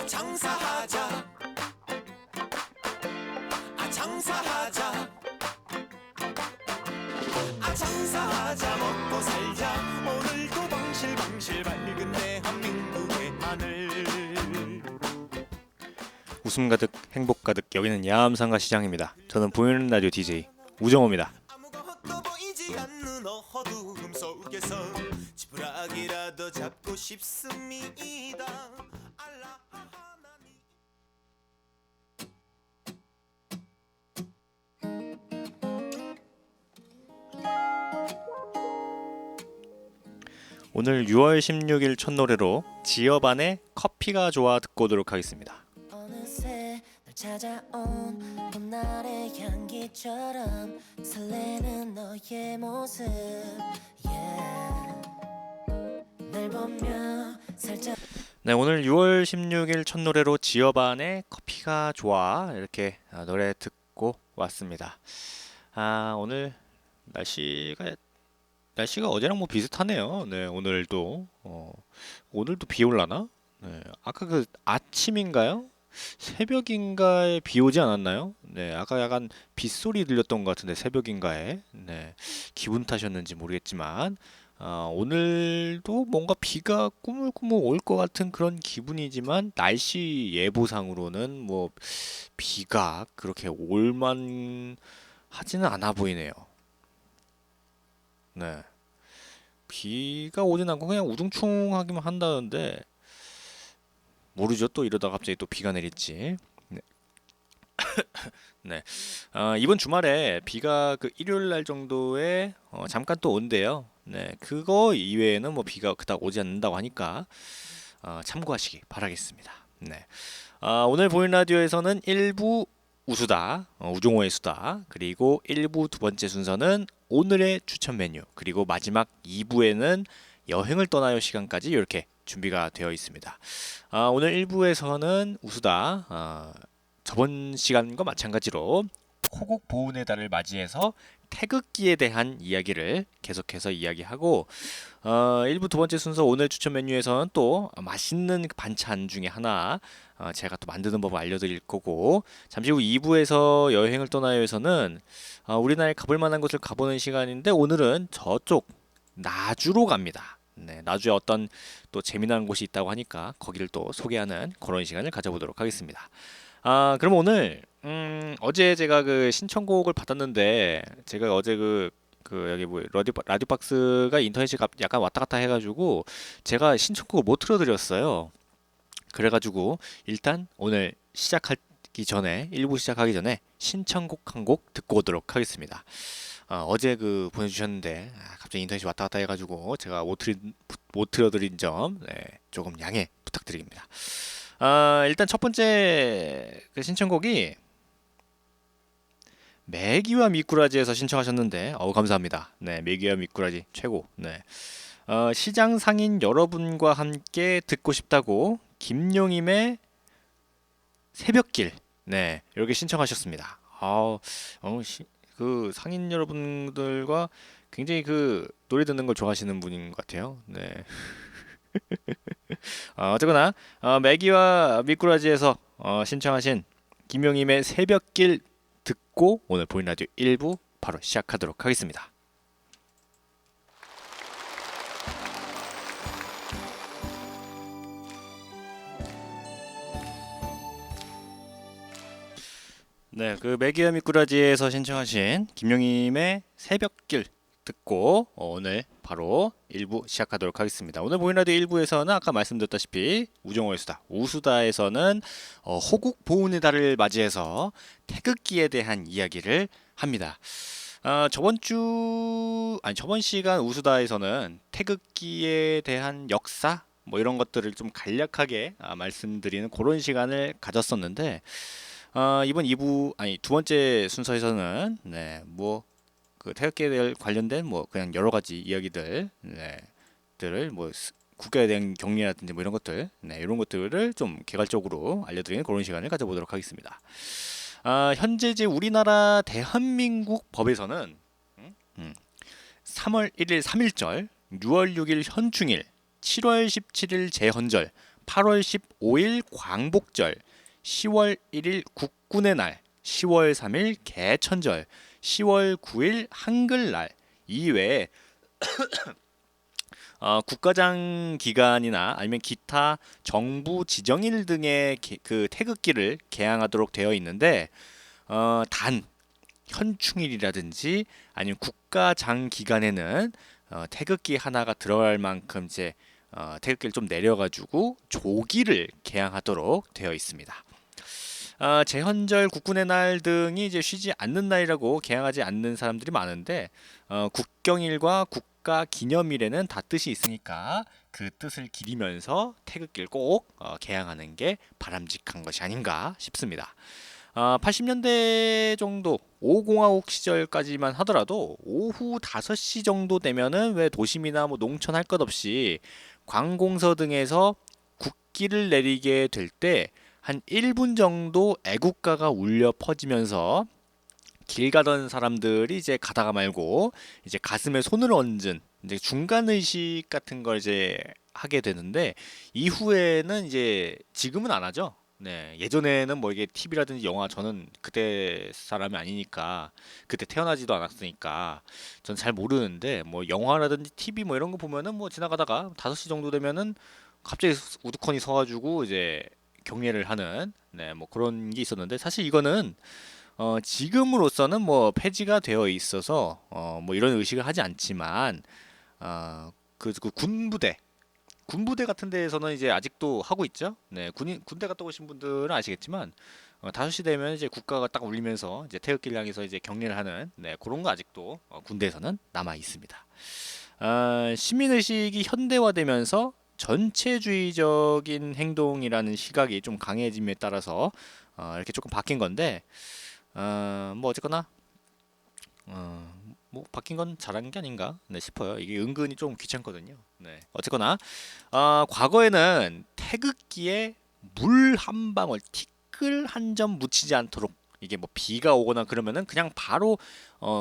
장사하자 장사하자 장사하자 먹고 살자 오늘도 방실방실 밝은 대한민국의 하늘. 웃음 가득 행복 가득 여기는 야암상가 시장입니다. 저는 보이는 라디오 DJ 우정호입니다. 아무것도 보이지 않는 어두움 속에서 지푸라기라도 잡고 싶습니다. 알라 하나님. 오늘 6월 16일 첫 노래로 지여반의 커피가 좋아 듣고 오도록 하겠습니다. 어느새 널 찾아온 봄날의 향기처럼 설레는 너의 모습 날 보며 살짝 네, 오늘 6월 16일 첫 노래로 지여반의 커피가 좋아 이렇게 노래 듣고 왔습니다. 오늘 날씨가 어제랑 뭐 비슷하네요. 네, 오늘도 비 올라나? 네, 아까 그 아침인가요? 새벽인가에 비 오지 않았나요? 네, 아까 약간 빗소리 들렸던 것 같은데 새벽인가에. 네, 기분 탓이었는지 모르겠지만 오늘도 뭔가 비가 꾸물꾸물 올 것 같은 그런 기분이지만 날씨 예보상으로는 뭐 비가 그렇게 올만 하지는 않아 보이네요. 네. 비가 오진 않고 그냥 우중충하기만 한다는데 모르죠. 또 이러다가 갑자기 또 비가 내릴지. 네. 네. 이번 주말에 비가 그 일요일 날 정도에 잠깐 또 온대요. 네. 그거 이외에는 뭐 비가 그닥 오지 않는다고 하니까 참고하시기 바라겠습니다. 네. 오늘 보이는 라디오에서는 1부 우수다, 우종호의 수다, 그리고 1부 두 번째 순서는 오늘의 추천 메뉴, 그리고 마지막 2부에는 여행을 떠나요 시간까지 이렇게 준비가 되어 있습니다. 오늘 1부에서는 우수다, 저번 시간과 마찬가지로 호국 보훈의 달을 맞이해서 태극기에 대한 이야기를 계속해서 이야기하고 1부 두 번째 순서 오늘 추천 메뉴에서는 또 맛있는 반찬 중에 하나 제가 또 만드는 법을 알려드릴 거고 잠시 후 2부에서 여행을 떠나요에서는 우리나라에 가볼 만한 곳을 가보는 시간인데 오늘은 저쪽 나주로 갑니다. 네, 나주에 어떤 또 재미난 곳이 있다고 하니까 거기를 또 소개하는 그런 시간을 가져보도록 하겠습니다. 그럼 오늘 어제 제가 그 신청곡을 받았는데 제가 어제 그 여기 뭐 라디오 박스가 인터넷이 약간 왔다 갔다 해가지고 제가 신청곡을 못 틀어드렸어요. 그래가지고 일단 오늘 시작하기 전에 1부 시작하기 전에 신청곡 한 곡 듣고 오도록 하겠습니다. 어제 그 보내주셨는데 갑자기 인터넷이 왔다 갔다 해가지고 제가 못 틀어드린 점 조금 양해 부탁드립니다. 일단 첫 번째 그 신청곡이 메기와 미꾸라지에서 신청하셨는데 감사합니다. 네, 메기와 미꾸라지 최고. 네. 시장 상인 여러분과 함께 듣고 싶다고 김용임의 새벽길. 네, 이렇게 신청하셨습니다. 그 상인 여러분들과 굉장히 그 노래 듣는 걸 좋아하시는 분인 것 같아요. 네. 어쨌거나 매기와 미꾸라지에서 신청하신 김용임의 새벽길 듣고 오늘 보이는 라디오 1부 바로 시작하도록 하겠습니다. 네, 그 매기와 미꾸라지에서 신청하신 김용임의 새벽길 듣고 오늘 바로 1부 시작하도록 하겠습니다. 오늘 보이는 라디오 1부에서는 아까 말씀드렸다시피 우정호의 수다, 우수다에서는 호국 보훈의 달을 맞이해서 태극기에 대한 이야기를 합니다. 저번 시간 우수다에서는 태극기에 대한 역사 뭐 이런 것들을 좀 간략하게 말씀드리는 그런 시간을 가졌었는데 이번 2부 두 번째 순서에서는 그 태극기에 관련된 뭐 그냥 여러 가지 이야기들 들을 뭐 국가에 대한 격려라든지 뭐 이런 것들 이런 것들을 좀 개괄적으로 알려드리는 그런 시간을 가져보도록 하겠습니다. 현재 이제 우리나라 대한민국 법에서는 3월 1일 3일절, 6월 6일 현충일, 7월 17일 제헌절, 8월 15일 광복절, 10월 1일 국군의 날, 10월 3일 개천절, 10월 9일 한글날 이외에 국가장 기간이나 아니면 기타 정부 지정일 등의 그 태극기를 개항하도록 되어 있는데 단 현충일이라든지 아니면 국가장 기간에는 태극기 하나가 들어갈 만큼 이제 태극기를 좀 내려가지고 조기를 개항하도록 되어 있습니다. 제헌절, 국군의 날 등이 이제 쉬지 않는 날이라고 개항하지 않는 사람들이 많은데 국경일과 국가 기념일에는 다 뜻이 있으니까 그 뜻을 기리면서 태극기를 꼭 개항하는 게 바람직한 것이 아닌가 싶습니다. 80년대 정도 5공화국 시절까지만 하더라도 오후 5시 정도 되면은 왜 도심이나 뭐 농촌 할 것 없이 관공서 등에서 국기를 내리게 될 때 한 1분 정도 애국가가 울려 퍼지면서 길 가던 사람들이 이제 가다가 말고 이제 가슴에 손을 얹은 이제 중간 의식 같은 걸 이제 하게 되는데 이후에는 이제 지금은 안 하죠. 네, 예전에는 뭐 이게 TV라든지 영화 저는 그때 사람이 아니니까 그때 태어나지도 않았으니까 전 잘 모르는데 뭐 영화라든지 TV 뭐 이런 거 보면은 뭐 지나가다가 5시 정도 되면은 갑자기 우두커니 서가지고 이제 경례를 하는 뭐 그런 게 있었는데 사실 이거는 지금으로서는 뭐 폐지가 되어 있어서 뭐 이런 의식을 하지 않지만 그 군부대 같은 데에서는 이제 아직도 하고 있죠. 네, 군대 갔다 오신 분들은 아시겠지만 5시 되면 이제 국가가 딱 울리면서 이제 태극기를 향해서 이제 경례를 하는 그런 거 아직도 군대에서는 남아 있습니다. 시민 의식이 현대화되면서 전체주의적인 행동이라는 시각이 좀 강해짐에 따라서 이렇게 조금 바뀐 건데 뭐 어쨌거나 뭐 바뀐 건 잘한 게 아닌가 싶어요. 이게 은근히 좀 귀찮거든요. 네, 어쨌거나 과거에는 태극기에 물 한 방울 티끌 한 점 묻히지 않도록 이게 뭐 비가 오거나 그러면은 그냥 바로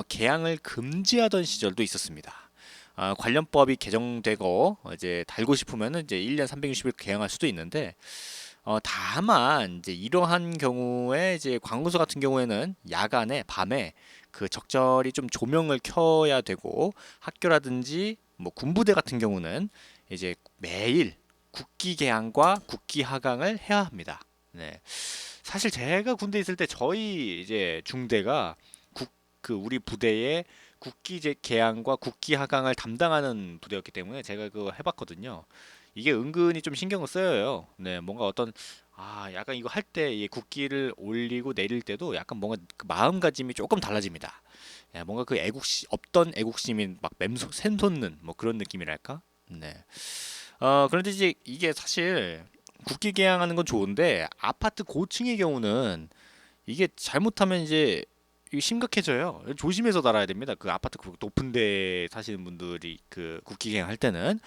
개항을 금지하던 시절도 있었습니다. 관련법이 개정되고 이제 달고 싶으면은 이제 1년 360일 개항할 수도 있는데 다만 이제 이러한 경우에 이제 관공서 같은 경우에는 야간에 밤에 그 적절히 좀 조명을 켜야 되고 학교라든지 뭐 군부대 같은 경우는 이제 매일 국기 개항과 국기 하강을 해야 합니다. 네. 사실 제가 군대 있을 때 저희 이제 중대가 그 우리 부대에 국기 개항과 국기 하강을 담당하는 부대였기 때문에 제가 그거 해봤거든요. 이게 은근히 좀 신경을 써요. 네, 뭔가 어떤 약간 이거 할 때 국기를 올리고 내릴 때도 약간 뭔가 그 마음가짐이 조금 달라집니다. 뭔가 그 없던 애국심이 막 샘솟는 뭐 그런 느낌이랄까? 네. 그런데 이제 이게 사실 국기 개항하는 건 좋은데 아파트 고층의 경우는 이게 잘못하면 이제 이게 심각해져요. 조심해서 달아야 됩니다. 그 아파트 그 높은 데 사시는 분들이 그 국기 개항 할 때는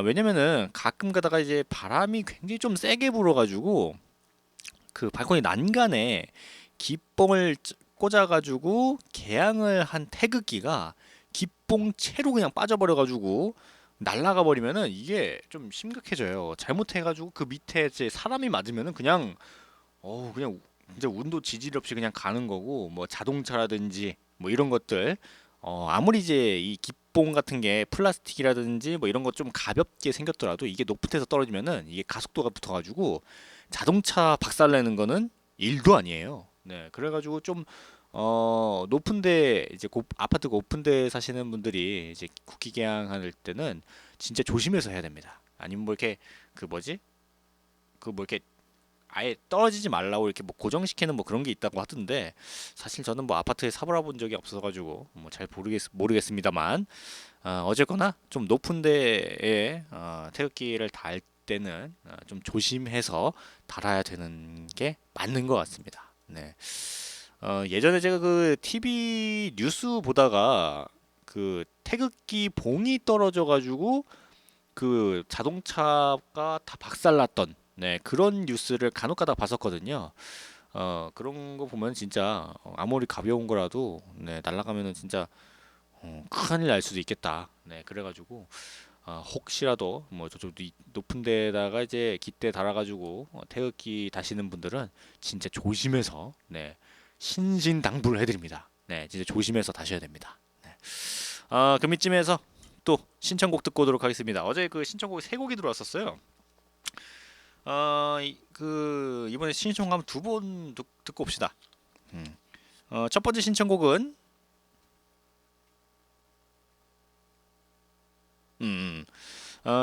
왜냐면은 가끔 가다가 이제 바람이 굉장히 좀 세게 불어가지고 그 발코니 난간에 기뽕을 꽂아가지고 개항을 한 태극기가 기뽕 채로 그냥 빠져버려가지고 날아가 버리면은 이게 좀 심각해져요. 잘못해가지고 그 밑에 이제 사람이 맞으면은 그냥 그냥 진짜 운도 지질 없이 그냥 가는 거고 뭐 자동차라든지 뭐 이런 것들 아무리 이제 이 기뽕 같은 게 플라스틱이라든지 뭐 이런 것 좀 가볍게 생겼더라도 이게 높은 데서 떨어지면은 이게 가속도가 붙어가지고 자동차 박살내는 거는 일도 아니에요. 네, 그래가지고 좀 높은데 이제 아파트 높은데 사시는 분들이 이제 국기 개항할 때는 진짜 조심해서 해야 됩니다. 아니면 뭐 이렇게 그 뭐지? 그 뭐 이렇게 아예 떨어지지 말라고 이렇게 뭐 고정시키는 뭐 그런 게 있다고 하던데 사실 저는 뭐 아파트에 사보라본 적이 없어가지고 뭐 잘 모르겠습니다만 어쨌거나 좀 높은 데에 태극기를 달 때는 좀 조심해서 달아야 되는 게 맞는 것 같습니다. 네. 예전에 제가 그 TV 뉴스 보다가 그 태극기 봉이 떨어져가지고 그 자동차가 다 박살났던 그런 뉴스를 간혹가다 봤었거든요. 그런 거 보면 진짜 아무리 가벼운 거라도 네, 날아가면은 진짜 큰일 날 수도 있겠다. 네, 그래가지고 혹시라도 뭐 저쪽 높은 데다가 이제 깃대 달아가지고 태극기 다시는 분들은 진짜 조심해서 네, 신신당부를 해드립니다. 네, 진짜 조심해서 다셔야 됩니다. 네. 그럼 이쯤에서 또 신청곡 듣고 오도록 하겠습니다. 어제 그 신청곡이 세 곡이 들어왔었어요. 이번에 신청곡 한번 두 번 듣고 옵시다. 첫 번째 신청곡은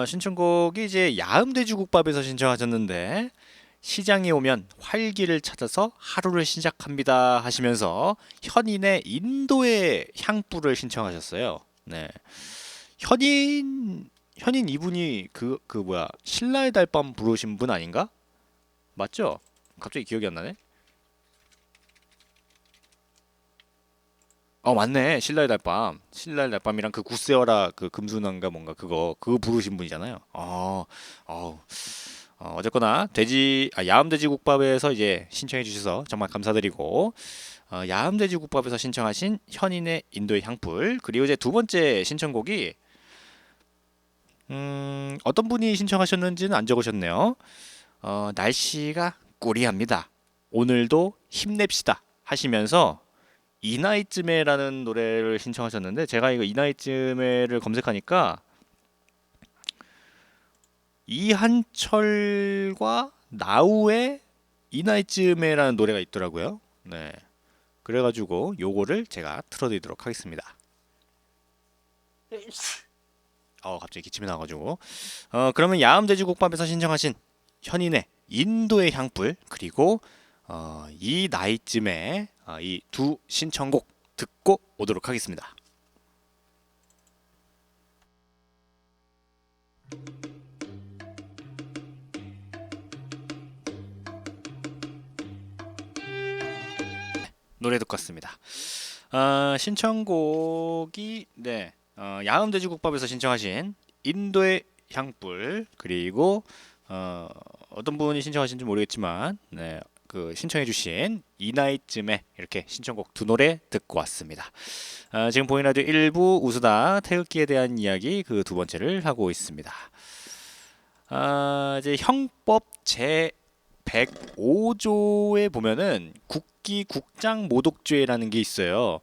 신청곡이 이제 야음돼지국밥에서 신청하셨는데 시장에 오면 활기를 찾아서 하루를 시작합니다 하시면서 현인의 인도의 향불을 신청하셨어요. 네. 현인 이분이 그 뭐야 신라의 달밤 부르신 분 아닌가? 맞죠? 갑자기 기억이 안 나네. 맞네. 신라의 달밤이랑 그 굿세어라 그 금순환가 뭔가 그거 부르신 분이잖아요. 어쨌거나 야음돼지국밥에서 이제 신청해 주셔서 정말 감사드리고 야음돼지국밥에서 신청하신 현인의 인도의 향불, 그리고 이제 두 번째 신청곡이 어떤 분이 신청하셨는지는 안 적으셨네요. 날씨가 꾸리합니다. 오늘도 힘냅시다 하시면서 이 나이쯤에라는 노래를 신청하셨는데, 제가 이거 이 나이쯤에를 검색하니까 이한철과 나우의 이 나이쯤에라는 노래가 있더라고요. 네, 그래가지고 요거를 제가 틀어드리도록 하겠습니다. 갑자기 기침이 나가지고 그러면 야음돼지국밥에서 신청하신 현인의 인도의 향불, 그리고 이 나이쯤에 이 두 신청곡 듣고 오도록 하겠습니다. 노래 듣고 왔습니다. 신청곡이 네, 야음돼지국밥에서 신청하신 인도의 향불, 그리고 어떤 분이 신청하신지 모르겠지만 네, 그 신청해주신 이 나이쯤에 이렇게 신청곡 두 노래 듣고 왔습니다. 지금 보이는 라디오 1부 우수다 태극기에 대한 이야기 그 두 번째를 하고 있습니다. 이제 형법 제 105조에 보면은 국기 국장 모독죄라는 게 있어요.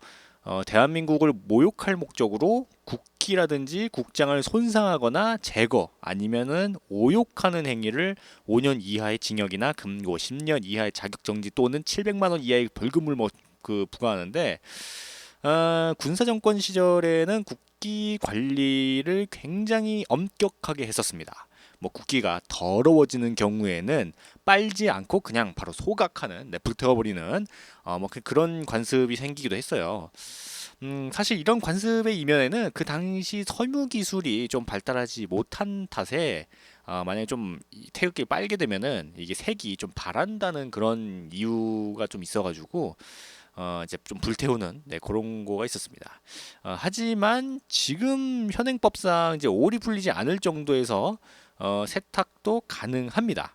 대한민국을 모욕할 목적으로 국기라든지 국장을 손상하거나 제거 아니면은 오욕하는 행위를 5년 이하의 징역이나 금고 10년 이하의 자격정지 또는 700만 원 이하의 벌금을 부과하는데, 군사 정권 시절에는 국기 관리를 굉장히 엄격하게 했었습니다. 뭐 국기가 더러워지는 경우에는 빨지 않고 그냥 바로 소각하는, 불태워버리는 그런 관습이 생기기도 했어요. 사실 이런 관습의 이면에는 그 당시 섬유 기술이 좀 발달하지 못한 탓에 만약에 좀 태극기 빨게 되면은 이게 색이 좀 바란다는 그런 이유가 좀 있어가지고 이제 좀 불태우는 그런 거가 있었습니다. 하지만 지금 현행법상 이제 올이 풀리지 않을 정도에서 세탁도 가능합니다.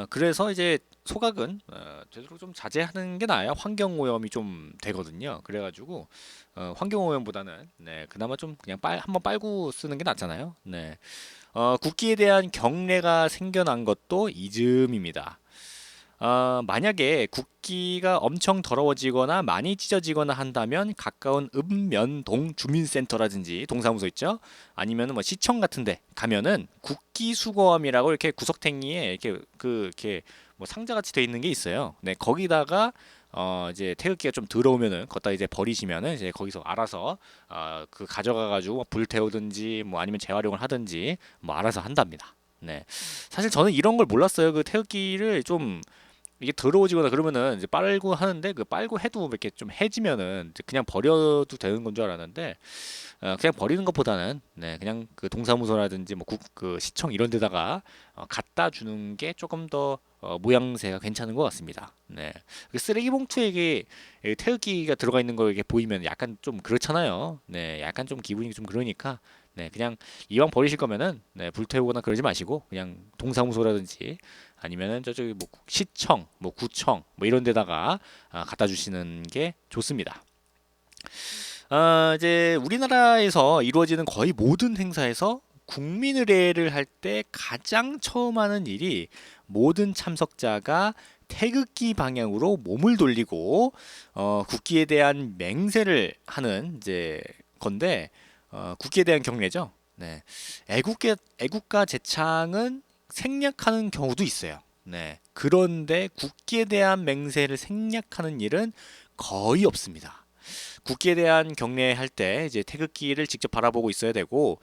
그래서 이제 소각은 되도록 좀 자제하는 게 나아야 환경 오염이 좀 되거든요. 그래가지고 환경 오염보다는 그나마 좀 그냥 한번 빨고 쓰는 게 낫잖아요. 국기에 대한 경례가 생겨난 것도 이즈음입니다. 만약에 국기가 엄청 더러워지거나 많이 찢어지거나 한다면 가까운 읍면동 주민센터라든지 동사무소 있죠? 아니면 뭐 시청 같은데 가면은 국기 수거함이라고 이렇게 구석탱이에 이렇게 뭐 상자같이 돼 있는 게 있어요. 거기다가 이제 태극기가 좀 들어오면은 걷다 이제 버리시면은 이제 거기서 알아서 그 가져가가지고 불 태우든지 뭐 아니면 재활용을 하든지 뭐 알아서 한답니다. 사실 저는 이런 걸 몰랐어요. 그 태극기를 좀 이게 더러워지거나 그러면은 이제 빨고 하는데, 그 빨고 해도 이렇게 좀 해지면은 이제 그냥 버려도 되는 건 줄 알았는데, 그냥 버리는 것보다는 그냥 그 동사무소라든지 뭐 그 시청 이런 데다가 갖다 주는 게 조금 더 모양새가 괜찮은 것 같습니다. 네. 그 쓰레기 봉투에 이게 태극기가 들어가 있는 거 이렇게 보이면 약간 좀 그렇잖아요. 네, 약간 좀 기분이 좀 그러니까 네, 그냥 이왕 버리실 거면은 네, 불태우거나 그러지 마시고 그냥 동사무소라든지 아니면은 저쪽에 뭐 시청, 뭐 구청 뭐 이런 데다가 갖다 주시는 게 좋습니다. 이제 우리나라에서 이루어지는 거의 모든 행사에서 국민의례를 할 때 가장 처음 하는 일이 모든 참석자가 태극기 방향으로 몸을 돌리고 국기에 대한 맹세를 하는 이제 건데 국기에 대한 경례죠. 네, 애국가 제창은 생략하는 경우도 있어요. 네, 그런데 국기에 대한 맹세를 생략하는 일은 거의 없습니다. 국기에 대한 경례할 때 이제 태극기를 직접 바라보고 있어야 되고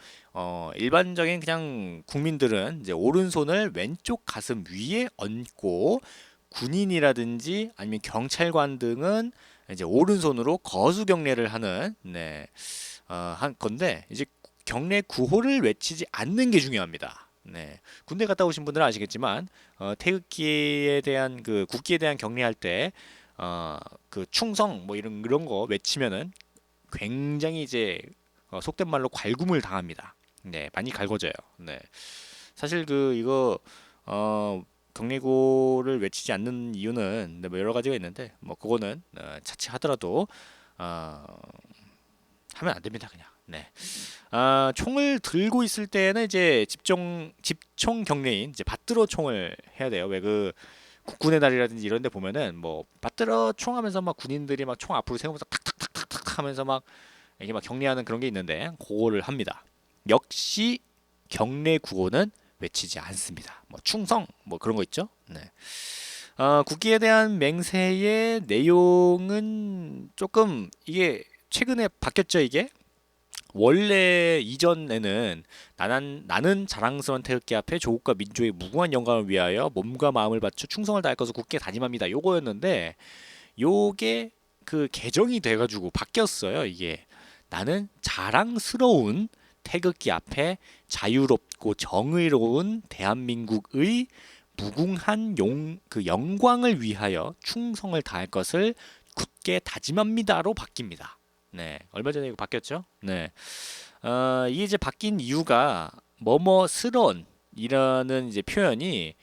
일반적인 그냥 국민들은 이제 오른손을 왼쪽 가슴 위에 얹고 군인이라든지 아니면 경찰관 등은 이제 오른손으로 거수 경례를 하는 한 건데 이제 경례 구호를 외치지 않는 게 중요합니다. 네, 군대 갔다 오신 분들은 아시겠지만 태극기에 대한 그 국기에 대한 경례할 때 그 충성 뭐 이런 거 외치면은 굉장히 이제 속된 말로 괄굼을 당합니다. 네, 많이 갈궈져요. 네, 사실 그 이거 경례구를 외치지 않는 이유는 뭐 여러 가지가 있는데 뭐 그거는 차치하더라도 하면 안 됩니다. 그냥. 네. 총을 들고 있을 때는 이제 집총 경례인 이제 받들어 총을 해야 돼요. 왜 그 국군의 날이라든지 이런 데 보면은 뭐 받들어 총 하면서 막 군인들이 막 총 앞으로 세우면서 탁탁탁탁탁 하면서 막 이게 막 경례하는 그런 게 있는데 그거를 합니다. 역시 경례 구호는 외치지 않습니다. 뭐 충성 뭐 그런 거 있죠. 네. 국기에 대한 맹세의 내용은 조금 이게 최근에 바뀌었죠. 이게 원래 이전에는 나는 자랑스러운 태극기 앞에 조국과 민족의 무궁한 영광을 위하여 몸과 마음을 바쳐 충성을 다할 것을 굳게 다짐합니다. 요거였는데 요게 그 개정이 돼가지고 바뀌었어요. 이게 나는 자랑스러운 태극기 앞에 자유롭고 정의로운 대한민국의 무궁한 영광을 위하여 충성을 다할 것을 굳게 다짐합니다로 바뀝니다. 네, 얼마 전에 이거 바뀌었죠? 네, 이게 이제 바뀐 이유가 뭐뭐스런이라는 이제 표현이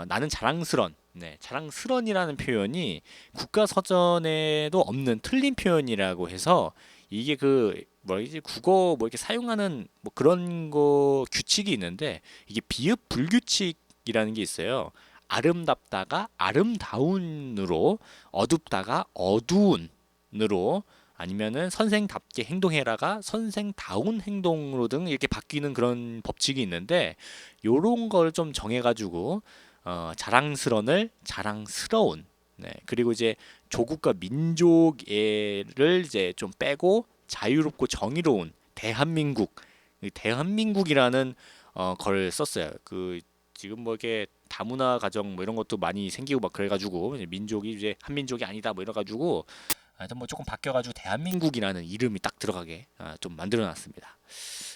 나는 자랑스런, 네, 자랑스런이라는 표현이 국가 서전에도 없는 틀린 표현이라고 해서 이게 그 뭐지 국어 뭐 이렇게 사용하는 뭐 그런 거 규칙이 있는데 이게 비읍 불규칙이라는 게 있어요. 아름답다가 아름다운으로 어둡다가 어두운으로 아니면은 선생답게 행동해라가 선생다운 행동으로 등 이렇게 바뀌는 그런 법칙이 있는데 요런 걸 좀 정해가지고 자랑스런을 자랑스러운 네, 그리고 이제 조국과 민족을 이제 좀 빼고 자유롭고 정의로운 대한민국 대한민국이라는 걸 썼어요. 그 지금 뭐 이렇게 다문화 가정 뭐 이런 것도 많이 생기고 막 그래가지고 민족이 이제 한민족이 아니다 뭐 이래가지고 하여튼 뭐 조금 바뀌어가지고 대한민국이라는 이름이 딱 들어가게 좀 만들어놨습니다.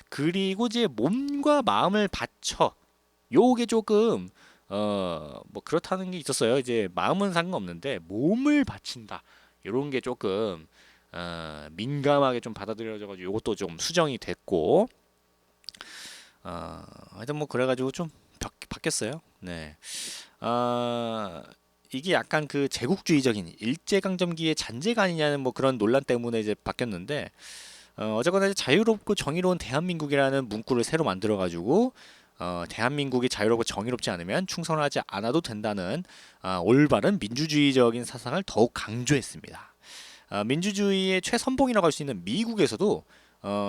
그리고 이제 몸과 마음을 바쳐 요게 조금 뭐 그렇다는 게 있었어요. 이제 마음은 상관없는데 몸을 바친다 이런 게 조금 민감하게 좀 받아들여져가지고 요것도 좀 수정이 됐고 하여튼 뭐 그래가지고 좀 바뀌었어요. 네. 이게 약간 그 제국주의적인 일제강점기의 잔재가 아니냐는 뭐 그런 논란 때문에 이제 바뀌었는데 어쨌거나 이제 자유롭고 정의로운 대한민국이라는 문구를 새로 만들어 가지고 대한민국이 자유롭고 정의롭지 않으면 충성을 하지 않아도 된다는 올바른 민주주의적인 사상을 더욱 강조했습니다. 민주주의의 최선봉이라고 할 수 있는 미국에서도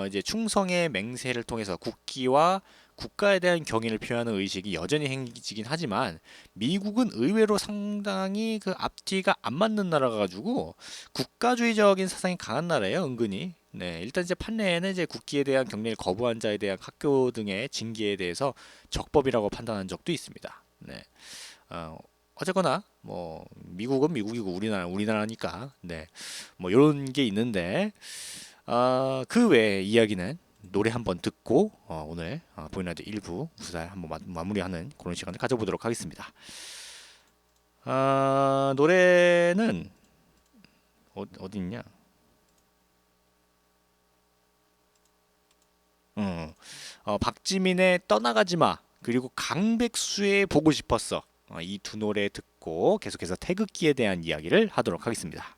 이제 충성의 맹세를 통해서 국기와 국가에 대한 경의를 표하는 의식이 여전히 행해지긴 하지만 미국은 의외로 상당히 그 앞뒤가 안 맞는 나라가 가지고 국가주의적인 사상이 강한 나라예요. 은근히. 네, 일단 이제 판례에는 이제 국기에 대한 경례를 거부한 자에 대한 학교 등의 징계에 대해서 적법이라고 판단한 적도 있습니다. 네. 어쨌거나 뭐 미국은 미국이고 우리나라니까 네. 뭐 이런 게 있는데 그 외의 이야기는 노래 한번 듣고 오늘 보이는 라디오 1부 무사히 한번 마무리하는 그런 시간을 가져보도록 하겠습니다. 노래는 어디 있냐? 박지민의 떠나가지 마 그리고 강백수의 보고 싶었어. 이 두 노래 듣고 계속해서 태극기에 대한 이야기를 하도록 하겠습니다.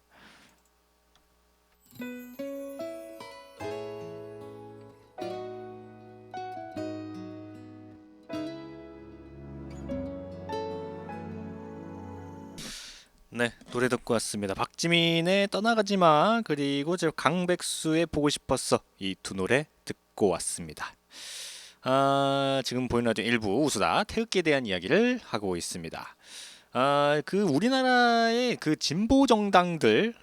네, 노래 듣고 왔습니다. 박지민의 떠나가지 마 그리고 저 강백수의 보고 싶었어. 이 두 노래 듣고 왔습니다. 지금 보이는 라디오 일부 우수다 태극기에 대한 이야기를 하고 있습니다. 그 우리나라의 그 진보 정당들,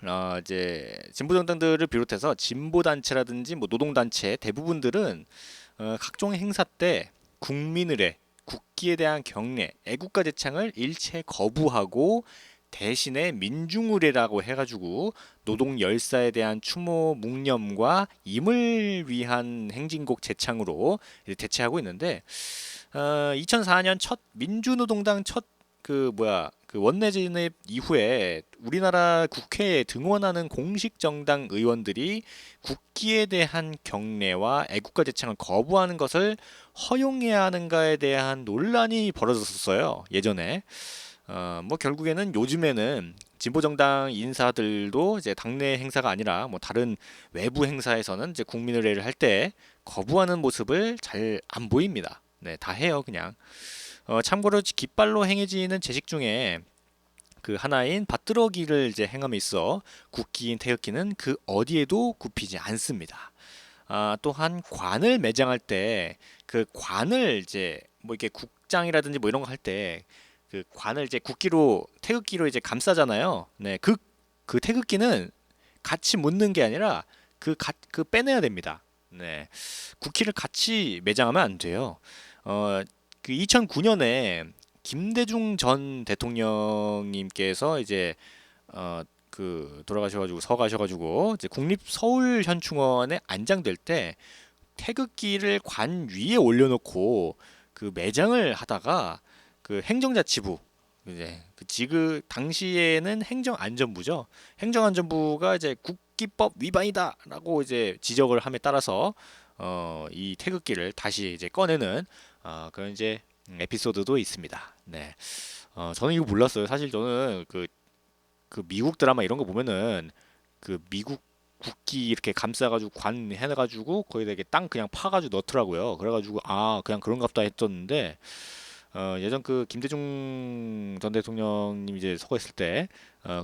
이제 진보 정당들을 비롯해서 진보 단체라든지 뭐 노동 단체 대부분들은 각종 행사 때 국민의례, 국기에 대한 경례, 애국가 제창을 일체 거부하고 대신에 민중의례라고 해가지고 노동 열사에 대한 추모 묵념과 임을 위한 행진곡 제창으로 이제 대체하고 있는데 2004년 첫 민주노동당 첫 그 원내 진입 이후에 우리나라 국회에 등원하는 공식 정당 의원들이 국기에 대한 경례와 애국가 제창을 거부하는 것을 허용해야 하는가에 대한 논란이 벌어졌었어요. 예전에. 뭐 결국에는 요즘에는 진보 정당 인사들도 이제 당내 행사가 아니라 뭐 다른 외부 행사에서는 이제 국민의례를 할 때 거부하는 모습을 잘 안 보입니다. 네, 다 해요, 그냥. 참고로 깃발로 행해지는 제식 중에 그 하나인 밭들어기를 이제 행함에 있어 국기인 태극기는 그 어디에도 굽히지 않습니다. 또한 관을 매장할 때 그 관을 이제 뭐 이렇게 국장이라든지 뭐 이런 거 할 때 그 관을 이제 국기로 태극기로 이제 감싸잖아요. 네, 그 태극기는 같이 묻는 게 아니라 그 빼내야 됩니다. 네, 국기를 같이 매장하면 안 돼요. 그 2009년에 김대중 전 대통령님께서 이제 그 돌아가셔가지고 서가셔가지고 이제 국립서울현충원에 안장될 때 태극기를 관 위에 올려놓고 그 매장을 하다가 그 행정자치부 이제 당시에는 행정안전부죠. 행정안전부가 이제 국기법 위반이다라고 이제 지적을 함에 따라서 이 태극기를 다시 이제 꺼내는 그런 이제 에피소드도 있습니다. 네, 저는 이거 몰랐어요. 사실 저는 그 미국 드라마 이런 거 보면은 그 미국 국기 이렇게 감싸가지고 관 해가지고 거기다 이렇게 땅 그냥 파가지고 넣더라고요. 그래가지고 그냥 그런갑다 했었는데 예전 그 김대중 전 대통령님 이제 서거했을 때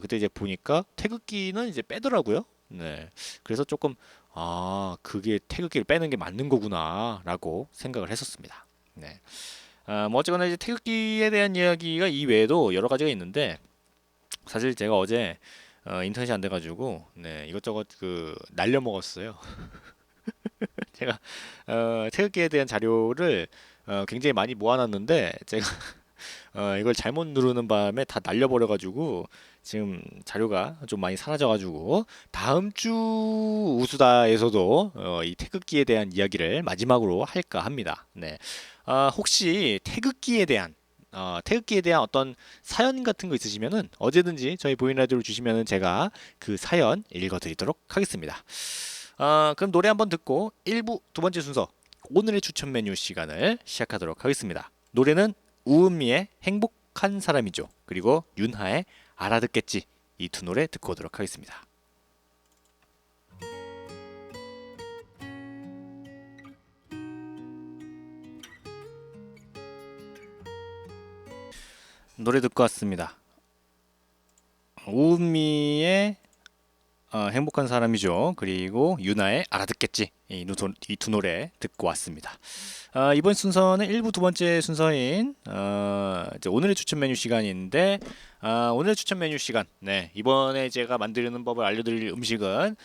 그때 이제 보니까 태극기는 이제 빼더라고요. 네, 그래서 조금 그게 태극기를 빼는 게 맞는 거구나라고 생각을 했었습니다. 네. 뭐 어쨌거나 이제 태극기에 대한 이야기가 이외에도 여러 가지가 있는데 사실 제가 어제 인터넷이 안 돼가지고 네, 이것저것 날려 먹었어요. 제가 태극기에 대한 자료를 굉장히 많이 모아놨는데 제가 이걸 잘못 누르는 바람에 다 날려버려가지고 지금 자료가 좀 많이 사라져가지고 다음 주 우수다에서도 이 태극기에 대한 이야기를 마지막으로 할까 합니다. 네. 혹시 태극기에 대한 어떤 사연 같은 거 있으시면은 언제든지 저희 보이는 라디오를 주시면은 제가 그 사연 읽어드리도록 하겠습니다. 그럼 노래 한번 듣고 1부 두 번째 순서 오늘의 추천 메뉴 시간을 시작하도록 하겠습니다. 노래는 우은미의 행복한 사람이죠. 그리고 윤하의 알아듣겠지. 이 두 노래 듣고 오도록 하겠습니다. 노래 듣고 왔습니다. 우은미의 행복한 사람이죠. 그리고 유나의 알아듣겠지. 이 두 노래 듣고 왔습니다. 이번 순서는 1부 두 번째 순서인 이제 오늘의 추천 메뉴 시간인데 오늘의 추천 메뉴 시간. 네, 이번에 제가 만드는 법을 알려드릴 음식은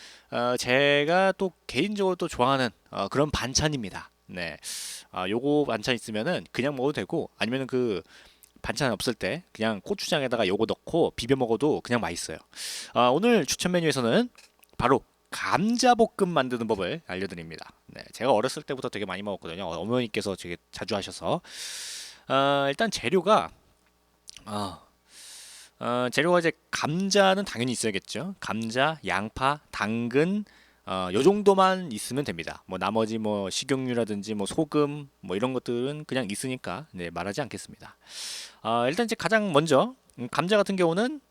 제가 또 개인적으로 또 좋아하는 그런 반찬입니다. 네, 요거 반찬 있으면은 그냥 먹어도 되고 아니면은 반찬 없을 때 그냥 고추장에다가 요거 넣고 비벼 먹어도 그냥 맛있어요. 오늘 추천 메뉴에서는 바로 감자볶음 만드는 법을 알려드립니다. 네, 제가 어렸을 때부터 되게 많이 먹었거든요. 어머니께서 되게 자주 하셔서 일단 재료가 재료가 이제 감자는 당연히 있어야겠죠. 감자, 양파, 당근, 요 정도만 있으면 됩니다. 뭐 나머지 뭐 식용유라든지 뭐 소금 뭐 이런 것들은 그냥 있으니까 네, 말하지 않겠습니다. 일단 이제 가장 먼저 감자 같은 경우는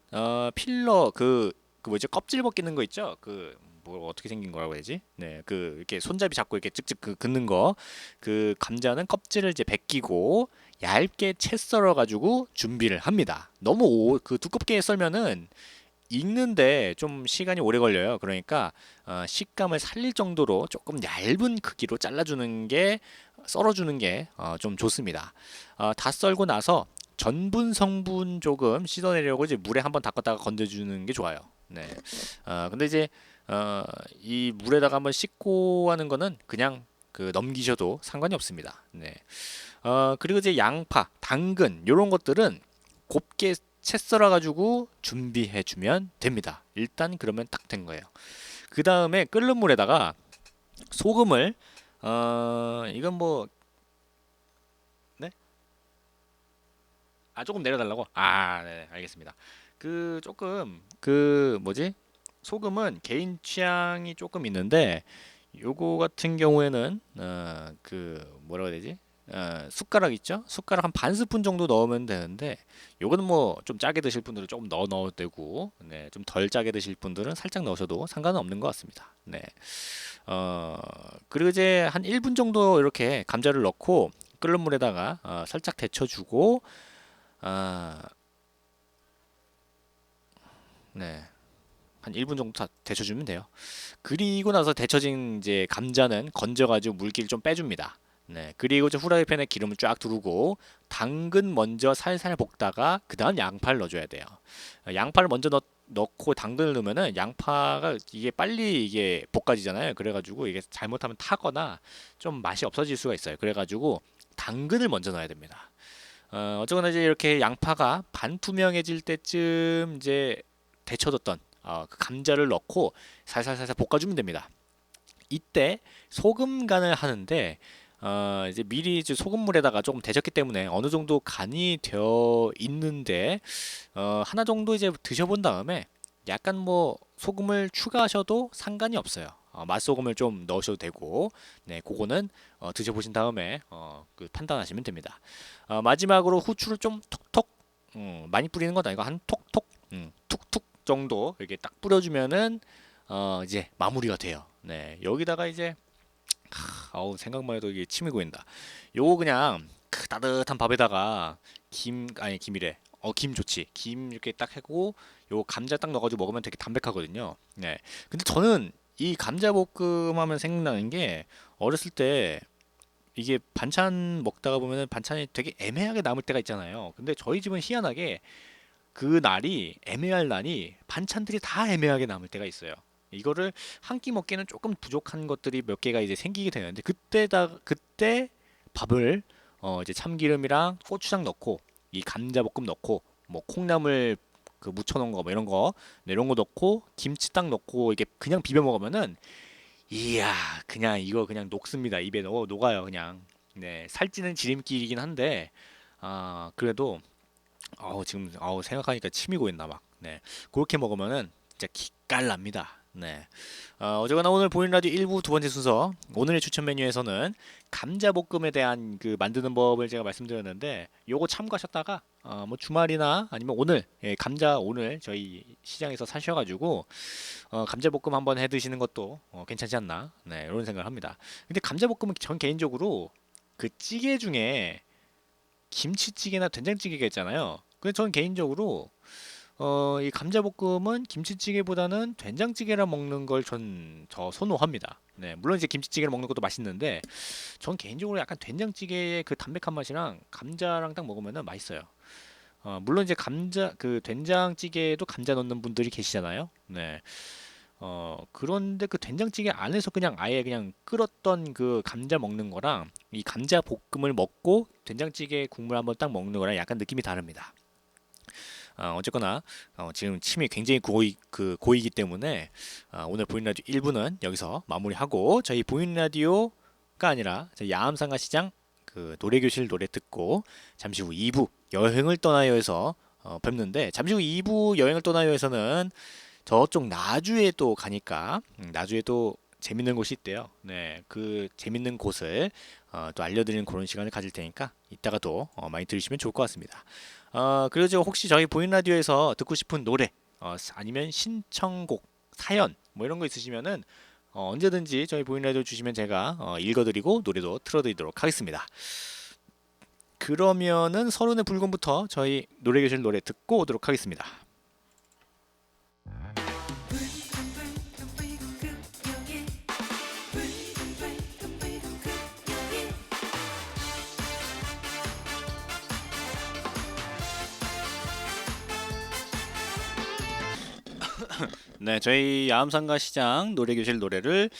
필러 그 뭐지 껍질 벗기는 거 있죠? 그 뭐 어떻게 생긴 거라고 해야지? 네, 그 이렇게 손잡이 잡고 이렇게 찍찍 긋는 거. 그 감자는 껍질을 이제 벗기고 얇게 채 썰어 가지고 준비를 합니다. 너무 그 두껍게 썰면은 익는데 좀 시간이 오래 걸려요. 그러니까 식감을 살릴 정도로 조금 얇은 크기로 잘라주는 게 썰어주는 게 좀 좋습니다. 다 썰고 나서 전분 성분 조금 씻어내려고 이제 물에 한번 닦았다가 건져주는 게 좋아요. 네. 근데 이제 이 물에다가 한번 씻고 하는 거는 그냥 그 넘기셔도 상관이 없습니다. 네. 그리고 이제 양파, 당근 요런 것들은 곱게 채 썰어 가지고 준비해 주면 됩니다. 일단 그러면 딱 된 거예요. 그 다음에 끓는 물에다가 소금을 이건 뭐 네? 조금 내려달라고? 네, 알겠습니다. 그 조금 그 뭐지? 소금은 개인 취향이 조금 있는데 요거 같은 경우에는 그 뭐라고 해야 되지? 숟가락 있죠? 숟가락 한 반 스푼 정도 넣으면 되는데 요거는 뭐 좀 짜게 드실 분들은 조금 넣어도 되고 네, 좀 덜 짜게 드실 분들은 살짝 넣으셔도 상관은 없는 것 같습니다. 네. 그리고 이제 한 1분 정도 이렇게 감자를 넣고 끓는 물에다가 살짝 데쳐주고 네. 한 1분 정도 다 데쳐주면 돼요. 그리고 나서 데쳐진 이제 감자는 건져가지고 물기를 좀 빼줍니다. 네, 그리고 이제 후라이팬에 기름을 쫙 두르고 당근 먼저 살살 볶다가 그 다음 양파를 넣어줘야 돼요. 양파를 먼저 넣고 당근을 넣으면은 양파가 이게 빨리 이게 볶아지잖아요. 그래가지고 이게 잘못하면 타거나 좀 맛이 없어질 수가 있어요. 그래가지고 당근을 먼저 넣어야 됩니다. 어쩌거나 이제 이렇게 양파가 반투명해질 때쯤 이제 데쳐뒀던 그 감자를 넣고 살살살살 볶아주면 됩니다. 이때 소금 간을 하는데 이제 미리 이제 소금물에다가 조금 데쳤기 때문에 어느 정도 간이 되어 있는데 하나 정도 이제 드셔본 다음에 약간 뭐 소금을 추가하셔도 상관이 없어요. 맛소금을 좀 넣으셔도 되고 네 그거는 드셔보신 다음에 그 판단하시면 됩니다. 마지막으로 후추를 좀 톡톡 많이 뿌리는 건 아니고 한 톡톡 툭툭 정도 이렇게 딱 뿌려주면은 이제 마무리가 돼요. 네 여기다가 이제 생각만 해도 이게 침이 고인다. 요거 그냥 그 따뜻한 밥에다가 김이래. 김 좋지. 김 이렇게 딱 하고 요 감자 딱 넣어가지고 먹으면 되게 담백하거든요. 네. 근데 저는 이 감자볶음 하면 생각나는 게 어렸을 때 이게 반찬 먹다가 보면은 반찬이 되게 애매하게 남을 때가 있잖아요. 근데 저희 집은 희한하게 그 날이 애매할 날이 반찬들이 다 애매하게 남을 때가 있어요. 이거를 한 끼 먹기에는 조금 부족한 것들이 몇 개가 이제 생기게 되는데 그때 밥을 이제 참기름이랑 고추장 넣고 이 감자볶음 넣고 뭐 콩나물 그 무쳐놓은 거 뭐 이런 거 네, 이런 거 넣고 김치 딱 넣고 이게 그냥 비벼 먹으면은 이야 그냥 이거 그냥 녹습니다. 입에 녹아요 그냥. 네 살찌는 지름길이긴 한데 그래도 지금 생각하니까 침이 고인다 막. 네 그렇게 먹으면은 진짜 기깔납니다. 네. 어쨌거나 오늘 보이는 라디오 1부 두 번째 순서 오늘의 추천 메뉴에서는 감자볶음에 대한 그 만드는 법을 제가 말씀드렸는데 요거 참고하셨다가 뭐 주말이나 아니면 오늘 감자 오늘 저희 시장에서 사셔가지고 감자볶음 한번 해 드시는 것도 괜찮지 않나 네 이런 생각을 합니다. 근데 감자볶음은 전 개인적으로 그 찌개 중에 김치찌개나 된장찌개가 있잖아요. 근데 저는 개인적으로 이 감자볶음은 김치찌개보다는 된장찌개랑 먹는 걸 전 더 선호합니다. 네, 물론 이제 김치찌개를 먹는 것도 맛있는데 전 개인적으로 약간 된장찌개의 그 담백한 맛이랑 감자랑 딱 먹으면은 맛있어요. 물론 이제 감자 그 된장찌개에도 감자 넣는 분들이 계시잖아요. 네. 그런데 그 된장찌개 안에서 그냥 아예 그냥 끓었던 그 감자 먹는 거랑 이 감자 볶음을 먹고 된장찌개 국물 한번 딱 먹는 거랑 약간 느낌이 다릅니다. 어쨌거나 지금 침이 굉장히 고이기 때문에 오늘 보이는 라디오 1부는 여기서 마무리하고 저희 보이는 라디오가 아니라 저희 야암상가 시장 그 노래교실 노래 듣고 잠시 후 2부 여행을 떠나요에서 뵙는데, 잠시 후 2부 여행을 떠나요에서는 저쪽 나주에 또 가니까 나주에 또 재밌는 곳이 있대요. 네, 그 재밌는 곳을 또 알려드리는 그런 시간을 가질 테니까 이따가 또 많이 들으시면 좋을 것 같습니다. 그리고 저 혹시 저희 보인 라디오에서 듣고 싶은 노래 아니면 신청곡 사연 뭐 이런 거 있으시면은 언제든지 저희 보인 라디오 주시면 제가 읽어드리고 노래도 틀어드리도록 하겠습니다. 그러면은 서른의 불금부터 저희 노래 교실 노래 듣고 오도록 하겠습니다. 네, 저희 야암상가 시장 노래교실 노래를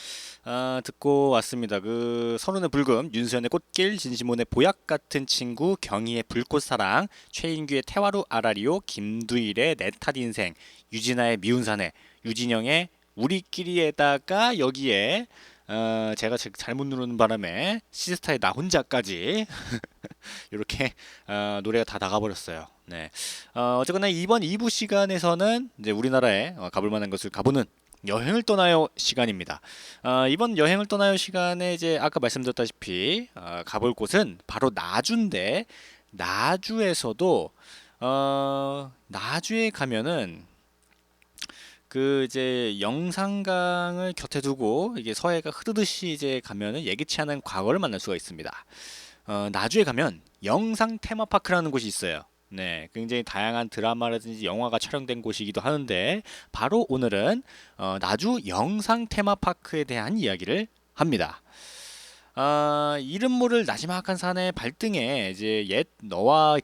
듣고 왔습니다. 그 서른의 불금, 윤수연의 꽃길, 진시몬의 보약 같은 친구, 경희의 불꽃사랑, 최인규의 태화루 아라리오, 김두일의 내 탓 인생, 유진아의 미운 사내, 유진영의 우리끼리에다가 여기에 제가 잘못 누르는 바람에 시스타의 나 혼자까지 이렇게 노래가 다 나가버렸어요. 네. 어쨌거나 이번 2부 시간에서는 이제 우리나라에 가볼 만한 것을 가보는 여행을 떠나요 시간입니다. 이번 여행을 떠나요 시간에 이제 아까 말씀드렸다시피 가볼 곳은 바로 나주인데, 나주에서도 나주에 가면은 그 이제 영산강을 곁에 두고 이게 서해가 흐르듯이 이제 가면은 예기치 않은 과거를 만날 수가 있습니다. 나주에 가면 영상 테마파크라는 곳이 있어요. 네, 굉장히 다양한 드라마라든지 영화가 촬영된 곳이기도 하는데, 바로 오늘은 나주 영상 테마파크에 대한 이야기를 합니다. 이름 모를 나지막한 산의 발등에 이제 옛 너와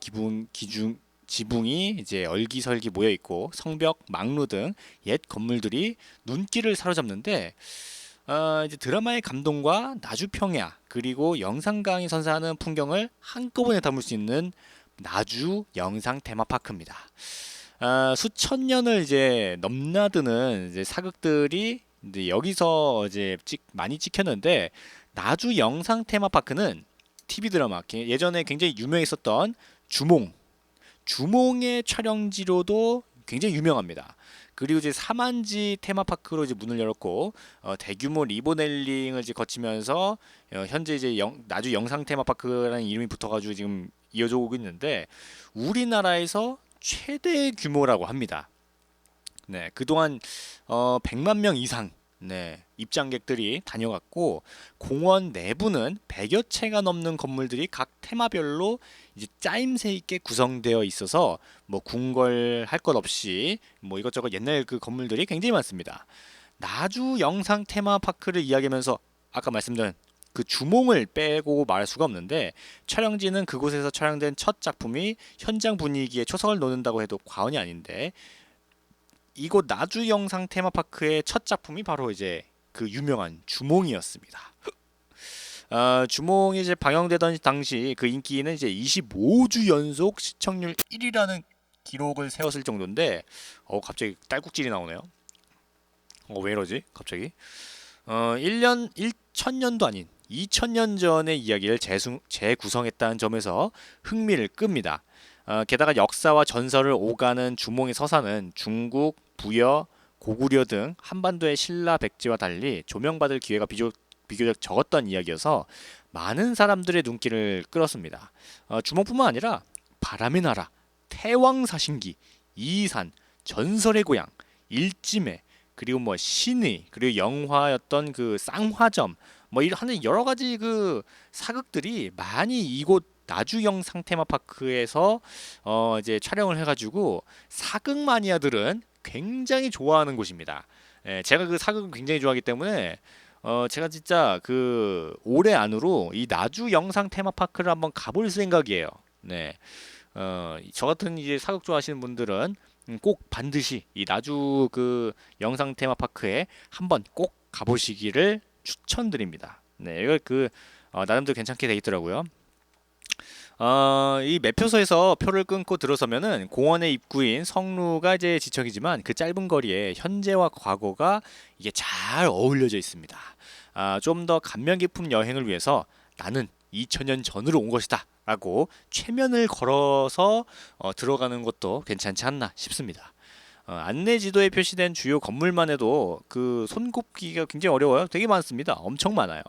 지붕이 이제 얼기설기 모여 있고 성벽, 막루 등 옛 건물들이 눈길을 사로잡는데, 이제 드라마의 감동과 나주 평야 그리고 영산강이 선사하는 풍경을 한꺼번에 담을 수 있는 나주 영상 테마파크입니다. 수천 년을 이제 넘나드는 이제 사극들이 이제 여기서 이제 많이 찍혔는데, 나주 영상 테마파크는 TV 드라마 예전에 굉장히 유명했었던 주몽의 촬영지로도 굉장히 유명합니다. 그리고 이제 사만지 테마파크로 이제 문을 열었고, 대규모 리보넬링을 이제 거치면서 현재 이제 나주 영상 테마파크라는 이름이 붙어가지고 지금 이어져 오고 있는데, 우리나라에서 최대 규모라고 합니다. 네, 그동안 100만 명 이상 입장객들이 다녀갔고, 공원 내부는 100여 채가 넘는 건물들이 각 테마별로 이제 짜임새 있게 구성되어 있어서 뭐 궁궐할 것 없이 뭐 이것저것 옛날 그 건물들이 굉장히 많습니다. 나주 영상 테마파크를 이야기하면서 아까 말씀드린 그 주몽을 빼고 말할 수가 없는데, 촬영지는 그곳에서 촬영된 첫 작품이 현장 분위기에 초석을 놓는다고 해도 과언이 아닌데, 이곳 나주 영상 테마파크의 첫 작품이 바로 이제 그 유명한 주몽이었습니다. 주몽이 이제 방영되던 당시 그 인기는 이제 25주 연속 시청률 1위라는 기록을 세웠을 정도인데, 갑자기 딸꾹질이 나오네요. 왜 이러지? 갑자기 1000년도 아닌 2000년 전의 이야기를 재구성했다는 점에서 흥미를 끕니다. 게다가 역사와 전설을 오가는 주몽의 서사는 중국, 부여, 고구려 등 한반도의 신라 백제와 달리 조명받을 기회가 비교적 적었던 이야기여서 많은 사람들의 눈길을 끌었습니다. 주몽뿐만 아니라 바람의 나라, 태왕사신기, 이이산, 전설의 고향, 일지매, 그리고 뭐 신의, 그리고 영화였던 그 쌍화점, 뭐 이런 여러 가지 그 사극들이 많이 이곳 나주 영상 테마파크에서 이제 촬영을 해가지고 사극 마니아들은 굉장히 좋아하는 곳입니다. 제가 그 사극을 굉장히 좋아하기 때문에 제가 진짜 그 올해 안으로 이 나주 영상 테마파크를 한번 가볼 생각이에요. 네, 저 같은 이제 사극 좋아하시는 분들은 꼭 반드시 이 나주 그 영상 테마파크에 한번 꼭 가보시기를 추천드립니다. 네, 이거 그 나름대로 괜찮게 돼 있더라고요. 이 매표소에서 표를 끊고 들어서면은 공원의 입구인 성루가 이제 지척이지만, 그 짧은 거리에 현재와 과거가 이게 잘 어울려져 있습니다. 좀 더 감명 깊은 여행을 위해서 나는 2000년 전으로 온 것이다라고 최면을 걸어서 들어가는 것도 괜찮지 않나 싶습니다. 안내 지도에 표시된 주요 건물만 해도 그 손꼽기가 굉장히 어려워요. 되게 많습니다. 엄청 많아요.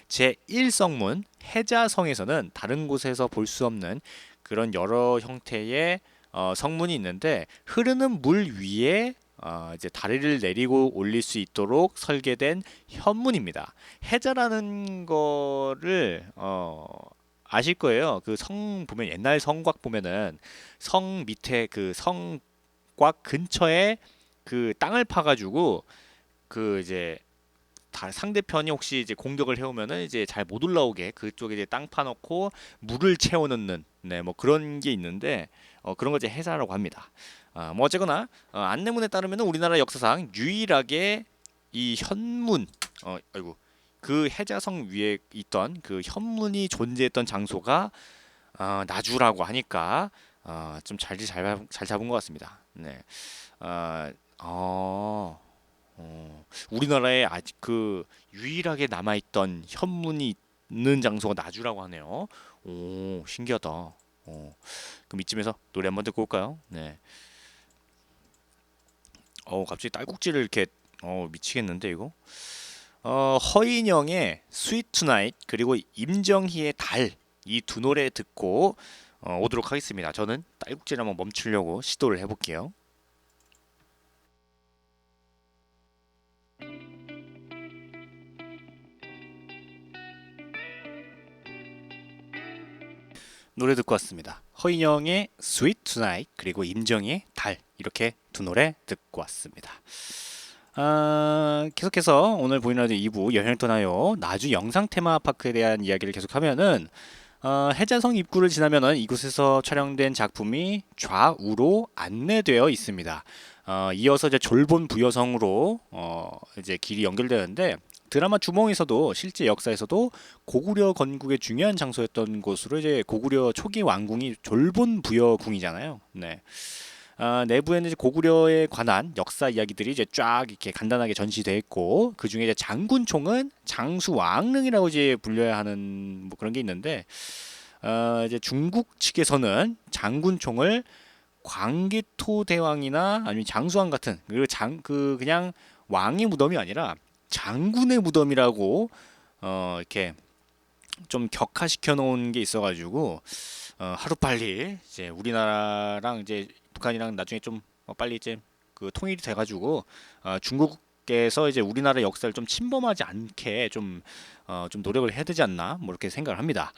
제1성문 해자성에서는 다른 곳에서 볼 수 없는 그런 여러 형태의 성문이 있는데 흐르는 물 위에 이제 다리를 내리고 올릴 수 있도록 설계된 현문입니다. 해자라는 거를 아실 거예요. 그 성 보면 옛날 성곽 보면은 성 밑에 그 성곽 근처에 그 땅을 파가지고 그 이제 상대편이 혹시 이제 공격을 해오면은 이제 잘 못 올라오게 그쪽에 이제 땅 파놓고 물을 채워넣는 네 뭐 그런 게 있는데 그런 걸 이제 해자라고 합니다. 뭐 어쨌거나 안내문에 따르면은 우리나라 역사상 유일하게 이 현문 아이고 그 해자성 위에 있던 그 현문이 존재했던 장소가 나주라고 하니까 좀 잘 잡은 것 같습니다. 네. 우리나라에 아직 그 유일하게 남아있던 현문이 있는 장소가 나주라고 하네요. 오, 신기하다. 그럼 이쯤에서 노래 한번 듣고 올까요? 네. 갑자기 딸꾹질을 이렇게 미치겠는데 이거. 허인영의 스윗 투나잇 그리고 임정희의 달 이 두 노래 듣고 오도록 하겠습니다. 저는 딸꾹질 한번 멈추려고 시도를 해볼게요. 노래 듣고 왔습니다. 허인영의 Sweet Tonight 그리고 임정희의 달 이렇게 두 노래 듣고 왔습니다. 계속해서 오늘 보이는 라디오 2부 여행을 떠나요. 나주 영상 테마파크에 대한 이야기를 계속하면은 해자성 입구를 지나면은 이곳에서 촬영된 작품이 좌우로 안내되어 있습니다. 이어서 이제 졸본 부여성으로 이제 길이 연결되는데 드라마 주몽에서도 실제 역사에서도 고구려 건국의 중요한 장소였던 곳으로 이제 고구려 초기 왕궁이 졸본 부여궁이잖아요. 네. 내부에는 이제 고구려에 관한 역사 이야기들이 이제 쫙 이렇게 간단하게 전시되어 있고 그 중에 이제 장군총은 장수왕릉이라고 이제 불려야 하는 뭐 그런 게 있는데 이제 중국 측에서는 장군총을 광개토 대왕이나 아니면 장수왕 같은 그 그냥 왕의 무덤이 아니라 장군의 무덤이라고 이렇게 좀 격화시켜 놓은 게 있어가지고 하루빨리 이제 우리나라랑 이제 북한이랑 나중에 좀 빨리 이제 그 통일이 돼가지고 중국에서 이제 우리나라 역사를 좀 침범하지 않게 좀 노력을 해야 되지 않나 뭐 이렇게 생각을 합니다.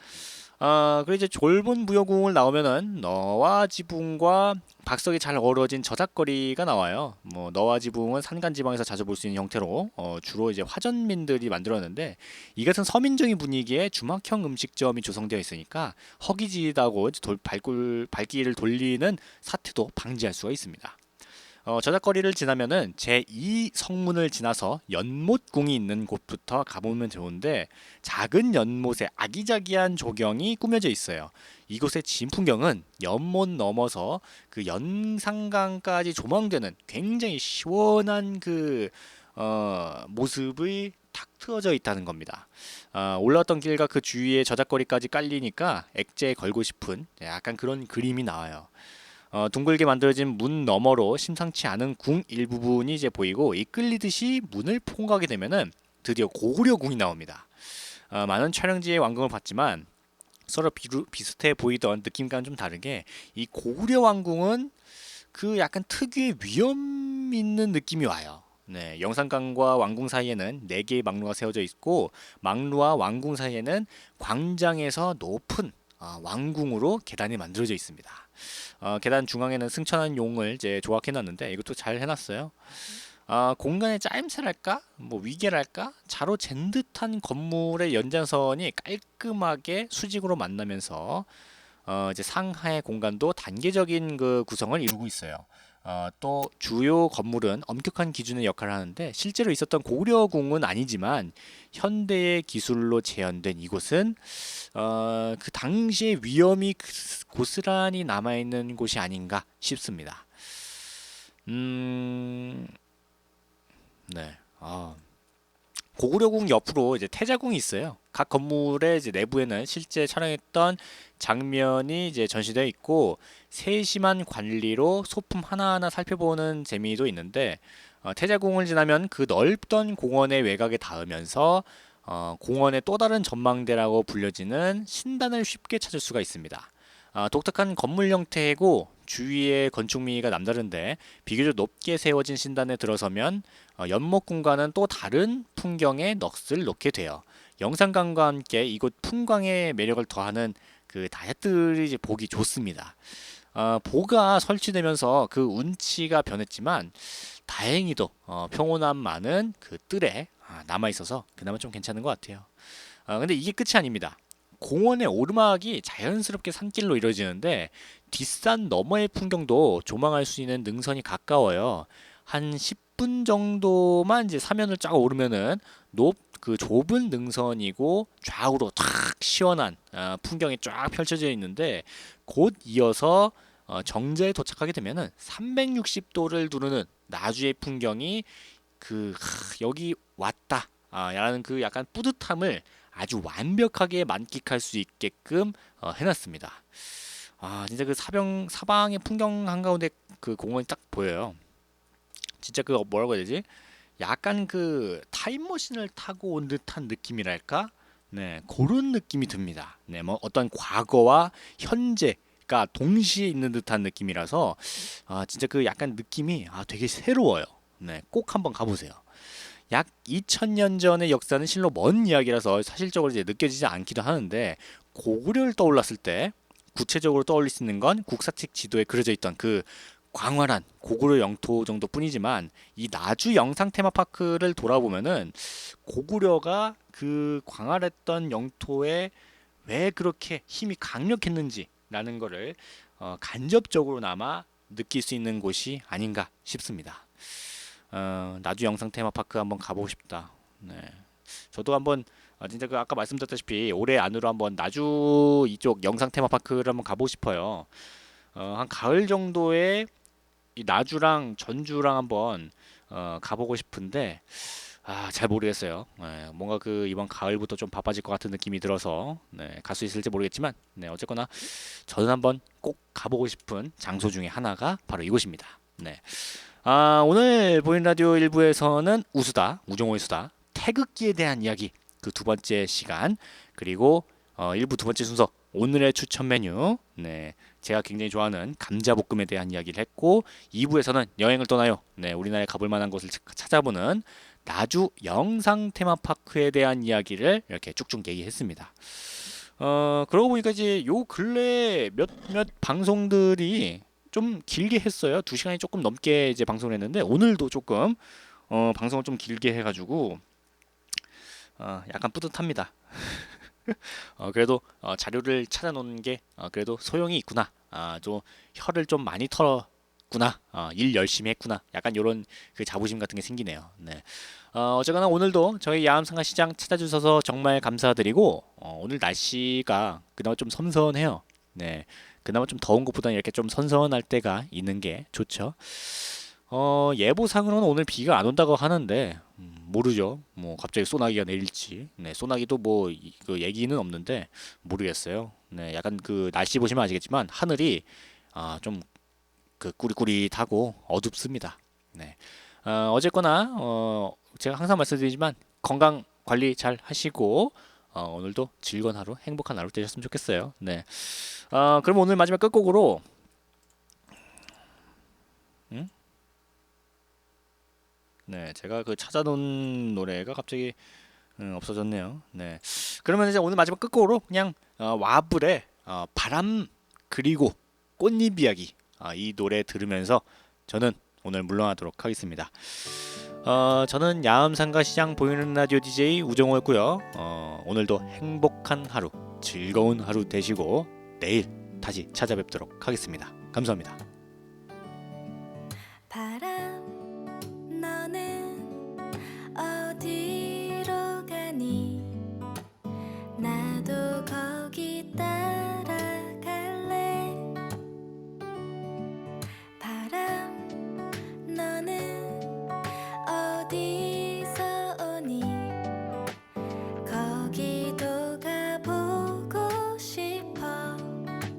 그리고 이제 졸본 부여궁을 나오면은 너와 지붕과 박석이 잘 어우러진 저작거리가 나와요. 뭐 너와 지붕은 산간 지방에서 자주 볼 수 있는 형태로 주로 이제 화전민들이 만들었는데 이 같은 서민적인 분위기에 주막형 음식점이 조성되어 있으니까 허기지다고 발길을 돌리는 사태도 방지할 수가 있습니다. 저작거리를 지나면은 제2 성문을 지나서 연못궁이 있는 곳부터 가보면 좋은데 작은 연못에 아기자기한 조경이 꾸며져 있어요. 이곳의 진풍경은 연못 넘어서 그 연산강까지 조망되는 굉장히 시원한 그 모습이 탁 트어져 있다는 겁니다. 올라왔던 길과 그 주위에 저작거리까지 깔리니까 액제에 걸고 싶은 약간 그런 그림이 나와요. 둥글게 만들어진 문 너머로 심상치 않은 궁 일부분이 이제 보이고 이끌리듯이 문을 통과하게 되면은 드디어 고구려궁이 나옵니다. 많은 촬영지의 왕궁을 봤지만 서로 비슷해 보이던 느낌과는 좀 다르게 이 고구려 왕궁은 그 약간 특유의 위험 있는 느낌이 와요. 네, 영산강과 왕궁 사이에는 4개의 망루가 세워져 있고 망루와 왕궁 사이에는 광장에서 높은 왕궁으로 계단이 만들어져 있습니다. 계단 중앙에는 승천한 용을 이제 조각해놨는데 이것도 잘 해놨어요. 공간의 짜임새랄까, 뭐 위계랄까, 자로 잰 듯한 건물의 연장선이 깔끔하게 수직으로 만나면서 이제 상하의 공간도 단계적인 그 구성을 이루고 있어요. 또 주요 건물은 엄격한 기준의 역할을 하는데 실제로 있었던 고구려궁은 아니지만 현대의 기술로 재현된 이곳은 그 당시의 위험이 고스란히 남아있는 곳이 아닌가 싶습니다. 네. 고구려궁 옆으로 이제 태자궁이 있어요. 각 건물의 이제 내부에는 실제 촬영했던 장면이 이제 전시되어 있고 세심한 관리로 소품 하나하나 살펴보는 재미도 있는데 태자궁을 지나면 그 넓던 공원의 외곽에 닿으면서 공원의 또 다른 전망대라고 불려지는 신단을 쉽게 찾을 수가 있습니다. 독특한 건물 형태이고 주위의 건축미가 남다른데 비교적 높게 세워진 신단에 들어서면 연못궁과는 또 다른 풍경의 넋을 놓게 돼요. 영상감과 함께 이곳 풍광의 매력을 더하는 그 다이어트들이 이제 보기 좋습니다. 보가 설치되면서 그 운치가 변했지만 다행히도 평온함 많은 그 뜰에 남아 있어서 그나마 좀 괜찮은 것 같아요. 근데 이게 끝이 아닙니다. 공원의 오르막이 자연스럽게 산길로 이루어지는데 뒷산 너머의 풍경도 조망할 수 있는 능선이 가까워요. 한 10분 정도만 이제 사면을 쫙 오르면은 그 좁은 능선이고 좌우로 탁 시원한 풍경이 쫙 펼쳐져 있는데 곧 이어서 정자에 도착하게 되면은 360도를 두르는 나주의 풍경이 여기 왔다 라는 그 약간 뿌듯함을 아주 완벽하게 만끽할 수 있게끔 해놨습니다. 진짜 그 사방의 풍경 한가운데 그 공원이 딱 보여요. 진짜 그 뭐라고 해야 되지? 약간 그 타임머신을 타고 온 듯한 느낌이랄까? 네, 그런 느낌이 듭니다. 네, 뭐 어떤 과거와 현재가 동시에 있는 듯한 느낌이라서 진짜 그 약간 느낌이 되게 새로워요. 네, 꼭 한번 가보세요. 약 2000년 전의 역사는 실로 먼 이야기라서 사실적으로 이제 느껴지지 않기도 하는데 고구려를 떠올랐을 때 구체적으로 떠올릴 수 있는 건 국사책 지도에 그려져 있던 그 광활한 고구려 영토 정도뿐이지만 이 나주 영상 테마파크를 돌아보면은 고구려가 그 광활했던 영토에 왜 그렇게 힘이 강력했는지라는 거를 간접적으로나마 느낄 수 있는 곳이 아닌가 싶습니다. 나주 영상 테마파크 한번 가보고 싶다. 네, 저도 한번 진짜 그 아까 말씀드렸다시피 올해 안으로 한번 나주 이쪽 영상 테마파크를 한번 가보고 싶어요. 한 가을 정도에 이 나주랑 전주랑 한번 가보고 싶은데 잘 모르겠어요. 네, 뭔가 그 이번 가을부터 좀 바빠질 것 같은 느낌이 들어서 네, 갈 수 있을지 모르겠지만 네, 어쨌거나 저는 한번 꼭 가보고 싶은 장소 중에 하나가 바로 이곳입니다. 네. 오늘 보이는 라디오 1부에서는 우정호의 수다 태극기에 대한 이야기 그 두 번째 시간 그리고 1부 두 번째 순서 오늘의 추천 메뉴 네, 제가 굉장히 좋아하는 감자볶음에 대한 이야기를 했고 2부에서는 여행을 떠나요. 네, 우리나라에 가볼 만한 곳을 찾아보는 나주 영상 테마파크에 대한 이야기를 이렇게 쭉쭉 얘기했습니다. 그러고 보니까 이제 요 근래 몇몇 방송들이 좀 길게 했어요. 2시간이 조금 넘게 이제 방송을 했는데 오늘도 조금 방송을 좀 길게 해가지고 약간 뿌듯합니다. 그래도 자료를 찾아놓는 게 그래도 소용이 있구나. 좀 혀를 좀 많이 털었구나. 일 열심히 했구나. 약간 이런 그 자부심 같은 게 생기네요. 네. 어쨌거나 오늘도 저희 야암상가시장 찾아주셔서 정말 감사드리고 오늘 날씨가 그나마 좀 선선해요. 네. 그나마 좀 더운 것보다는 이렇게 좀 선선할 때가 있는 게 좋죠. 예보상으로는 오늘 비가 안 온다고 하는데 모르죠. 뭐 갑자기 소나기가 내릴지. 네, 소나기도 뭐 그 얘기는 없는데 모르겠어요. 네, 약간 그 날씨 보시면 아시겠지만 하늘이 좀 그 꾸리꾸리하고 어둡습니다. 네. 어쨌거나 제가 항상 말씀드리지만 건강 관리 잘 하시고 오늘도 즐거운 하루, 행복한 하루 되셨으면 좋겠어요. 네. 그럼 오늘 마지막 끝곡으로 네, 제가 그 찾아놓은 노래가 갑자기 없어졌네요. 네. 그러면 이제 오늘 마지막 끝곡으로 그냥 와불의 바람 그리고 꽃잎 이야기 이 노래 들으면서 저는 오늘 물러나도록 하겠습니다. 저는 야암상가시장 보이는 라디오 DJ 우정호였고요. 오늘도 행복한 하루, 즐거운 하루 되시고 내일 다시 찾아뵙도록 하겠습니다. 감사합니다. 바람